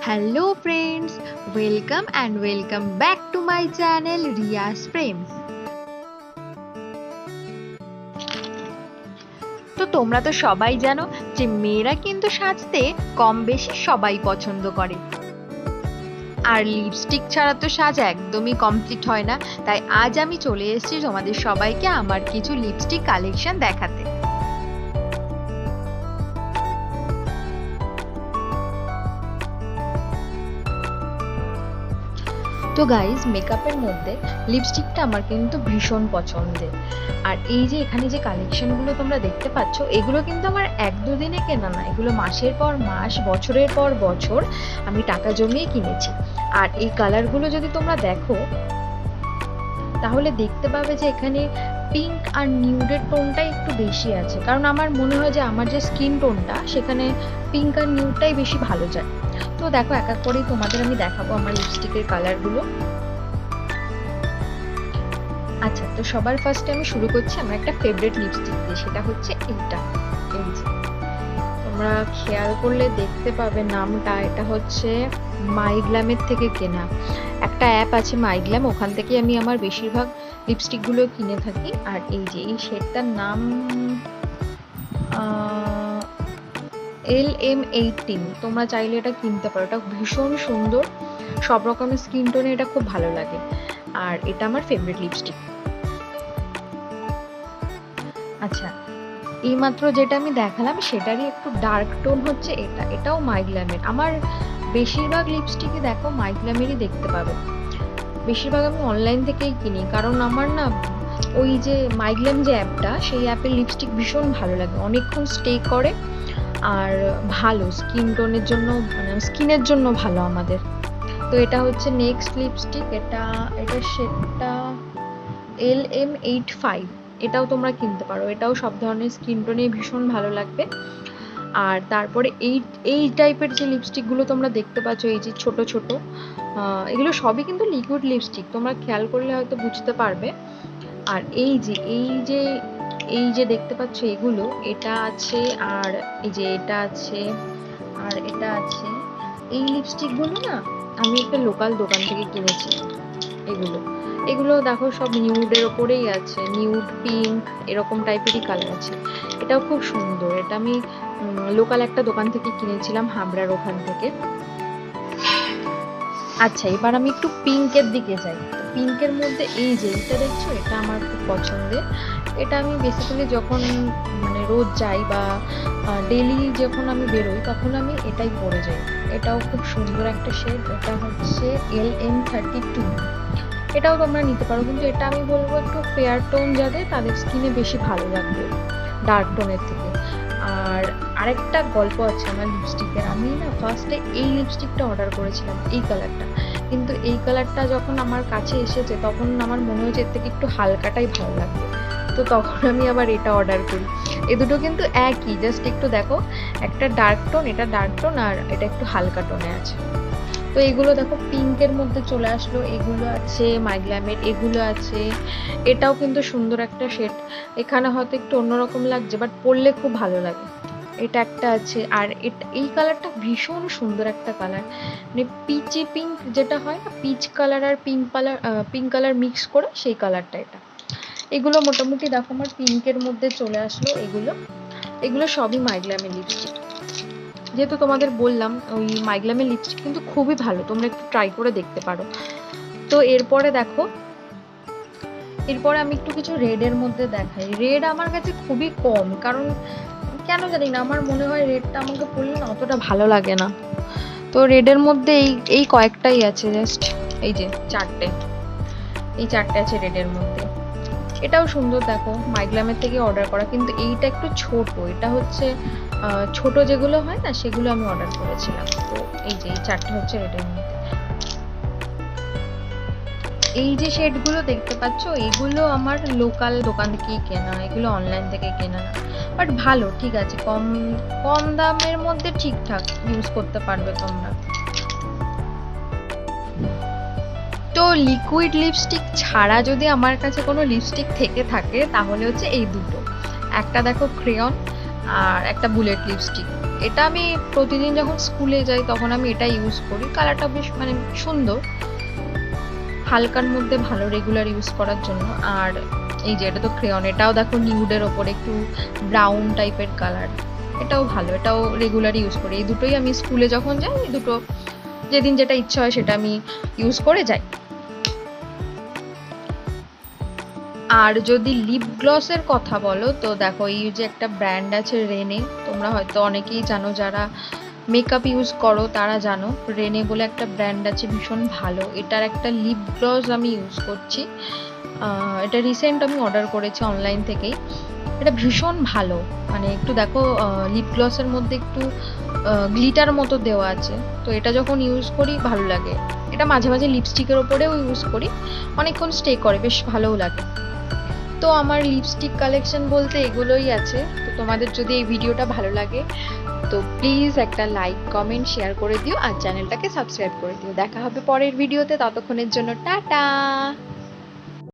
Hello friends, welcome back to my channel Riya's Frames. তো তোমরা তো সবাই জানো যে মেয়েরা কিন্তু সাজতে কম বেশি সবাই পছন্দ করে, আর লিপস্টিক ছাড়া তো সাজ একদমই কমপ্লিট হয় না। তাই আজ আমি চলে এসেছি তোমাদের সবাইকে আমার কিছু লিপস্টিক কালেকশন দেখাতে। তো গাইজ, মেকআপের মধ্যে লিপস্টিকটা আমার কিন্তু ভীষণ পছন্দের। আর এই যে এখানে যে কালেকশনগুলো তোমরা দেখতে পাচ্ছ, এগুলো কিন্তু আমার এক দুদিনে কেনা না, এগুলো মাসের পর মাস, বছরের পর বছর আমি টাকা জমিয়ে কিনেছি। আর এই কালারগুলো যদি তোমরা দেখো তাহলে দেখতে পাবে যে এখানে পিঙ্ক আর নিউডের টোনটাই একটু বেশি আছে, কারণ আমার মনে হয় যে আমার যে স্কিন টোনটা সেখানে পিঙ্ক আর নিউডটাই বেশি ভালো যায়। তো দেখো, এক এক করেই তোমাদের আমি দেখাবো আমার লিপস্টিকের কালারগুলো। আচ্ছা, তো সবার ফার্স্টে আমি শুরু করছি আমার একটা ফেভারিট লিপস্টিক দিয়ে, সেটা হচ্ছে এইটা। এই যে তোমরা খেয়াল করলে দেখতে পাবে নামটা, এটা হচ্ছে মাইগ্ল্যামের থেকে কেনা। একটা অ্যাপ আছে মাইগ্ল্যাম, ওখান থেকে আমি আমার বেশিরভাগ লিপস্টিকগুলো কিনে থাকি। আর এই যে এই শেডটার নাম LM18, তোমরা চাইলে এটা কিনতে পারো, এটা ভীষণ সুন্দর, সব রকমের স্কিন টোনে এটা খুব ভালো লাগে। আর এটা আমার ফেভারিট লিপস্টিক। আচ্ছা, এইমাত্র যেটা আমি দেখালাম সেটারই একটু ডার্ক টোন হচ্ছে এটা, এটাও মাইগ্ল্যামের। আমার বেশিরভাগ লিপস্টিকই দেখো মাইগ্ল্যামেরই দেখতে পাবে, বেশিরভাগ আমি অনলাইন থেকেই কিনি, কারণ আমার না ওই যে মাইগ্ল্যাম যে অ্যাপটা, সেই অ্যাপের লিপস্টিক ভীষণ ভালো লাগে, অনেকক্ষণ স্টে করে আর ভালো স্কিন টোনের জন্য, মানে স্কিনের জন্য ভালো আমাদের। তো এটা হচ্ছে নেক্সট লিপস্টিক, এটা শেডটা LM85, এটাও তোমরা কিনতে পারো, এটাও সব ধরনের স্কিন টোনে ভীষণ ভালো লাগবে। আর তারপরে এই টাইপের যে লিপস্টিকগুলো তোমরা দেখতে পাচ্ছ, এই যে ছোট ছোট, এগুলো সবই কিন্তু লিকুইড লিপস্টিক, তোমরা খেয়াল করলে হয়তো বুঝতে পারবে। আর এই যে দেখতে পাচ্ছ এগুলো, এটা আছে, আর এই যে এটা আছে, আর এটা আছে। এই লিপস্টিকগুলো না আমি একটা লোকাল দোকান থেকে কিনেছি। এগুলো দেখো সব নিউডের ওপরেই আছে, নিউড পিঙ্ক এরকম টাইপেরই কালার আছে। এটাও খুব সুন্দর, এটা আমি লোকাল একটা দোকান থেকে কিনেছিলাম, হাবড়ার ওখান থেকে। আচ্ছা, এবার আমি একটু পিঙ্কের দিকে যাই। পিঙ্কের মধ্যে এই যে এটা দেখছো, এটা আমার খুব পছন্দের। এটা আমি বেসিক্যালি যখন মানে রোজ যাই বা ডেলি যখন আমি বেরোই তখন আমি এটাই পরে যাই। এটাও খুব সুন্দর একটা শেড, এটা হচ্ছে LM32। এটাও তোমরা নিতে পারো, কিন্তু এটা আমি বলবো একটু ফেয়ার টোন যাদের, তাদের স্কিনে বেশি ভালো লাগবে ডার্ক টোনের থেকে। আর আরেকটা গল্প আছে আমার লিপস্টিকের, আমি না ফার্স্টে এই লিপস্টিকটা অর্ডার করেছিলাম, এই কালারটা, কিন্তু এই কালারটা যখন আমার কাছে এসেছে তখন আমার মনে হয়েছে এর থেকে একটু হালকাটাই ভালো লাগবে, তো তখন আমি আবার এটা অর্ডার করি। এ দুটো কিন্তু একই, জাস্ট একটু দেখো, একটা ডার্ক টোন, এটা ডার্ক টোন, আর এটা একটু হালকা টোনে আছে। তো এগুলো দেখো পিঙ্কের মধ্যে চলে আসলো, এগুলো আছে মাইগ্ল্যামের, এগুলো আছে। এটাও কিন্তু সুন্দর একটা শেড, এখানে হয়তো একটু অন্যরকম লাগছে বাট পরলে খুব ভালো লাগে। এটা একটা আছে, আর এই কালারটা ভীষণ সুন্দর একটা কালার, মানে পিচি পিঙ্ক যেটা হয় না, পিচ কালার আর পিঙ্ক কালার মিক্স করে সেই কালারটা এটা। এগুলো মোটামুটি দেখো আমার পিঙ্কের মধ্যে চলে আসলো। এগুলো সবই মাইগ্ল্যামের লিপস্টিক। যেহেতু তোমাদের বললাম ওই মাইগ্ল্যামের লিপস্টিক কিন্তু খুবই ভালো, তোমরা একটু ট্রাই করে দেখতে পারো। তো এরপরে দেখো, এরপরে আমি একটু কিছু রেডের মধ্যে দেখাই। রেড আমার কাছে খুবই কম, কারণ কেন জানি না, আমার মনে হয় রেডটা আমাকে পরলে না অতটা ভালো লাগে না। তো রেডের মধ্যে এই কয়েকটাই আছে, জাস্ট এই যে এই চারটে আছে রেডের মধ্যে। এটাও সুন্দর, দেখো মাইগ্ল্যামের থেকে অর্ডার করা, কিন্তু এইটা একটু ছোট, এটা হচ্ছে ছোট যেগুলো হয় না সেগুলো আমি অর্ডার করেছিলাম। তো এই যে এই চারটে হচ্ছে রেডের মধ্যে। এই যে শেডগুলো দেখতে পাচ্ছ, এগুলো আমার লোকাল দোকান থেকেই কেনা, এগুলো অনলাইন থেকে কেনা না, বাট ভালো, ঠিক আছে, কম কম দামের মধ্যে ঠিকঠাক ইউজ করতে পারবে তোমরা। তো লিকুইড লিপস্টিক ছাড়া যদি আমার কাছে কোনো লিপস্টিক থেকে থাকে তাহলে হচ্ছে এই দুটো, একটা দেখো ক্রেয়ন আর একটা বুলেট লিপস্টিক। এটা আমি প্রতিদিন যখন স্কুলে যাই তখন আমি এটা ইউজ করি। কালারটা বেশ মানে সুন্দর, হালকার মধ্যে ভালো রেগুলার ইউজ করার জন্য। আর এই যে এটা তো ক্রেয়ন, এটাও দেখো নিউডের ওপরে একটু ব্রাউন টাইপের কালার, এটাও ভালো, এটাও রেগুলার ইউজ করি। এই দুটোই আমি স্কুলে যখন যাই, এই দুটো যেদিন যেটা ইচ্ছা হয় সেটা আমি ইউজ করে যাই। আর যদি লিপ গ্লসের কথা বলো তো দেখো, এই যে একটা ব্র্যান্ড আছে রেনে, তোমরা হয়তো অনেকেই জানো, যারা মেকআপ ইউজ করো তারা জানো। রেনে বলে একটা ব্র্যান্ড আছে, ভীষণ ভালো। এটার একটা লিপ গ্লস আমি ইউজ করছি, এটা রিসেন্ট আমি অর্ডার করেছি অনলাইন থেকেই। এটা ভীষণ ভালো, মানে একটু দেখো লিপ গ্লসের মধ্যে একটু গ্লিটার মতো দেওয়া আছে, তো এটা যখন ইউজ করি ভালো লাগে। এটা মাঝে মাঝে লিপস্টিকের ওপরেও ইউজ করি, অনেকক্ষণ স্টে করে, বেশ ভালোও লাগে। তো আমার লিপস্টিক কালেকশন বলতে এগুলোই আছে। তো তোমাদের যদি এই ভিডিওটা ভালো লাগে তো প্লিজ একটা লাইক, কমেন্ট, শেয়ার করে দিও আর চ্যানেলটাকে সাবস্ক্রাইব করে দিও। দেখা হবে পরের ভিডিওতে, ততক্ষণের জন্য টাটা।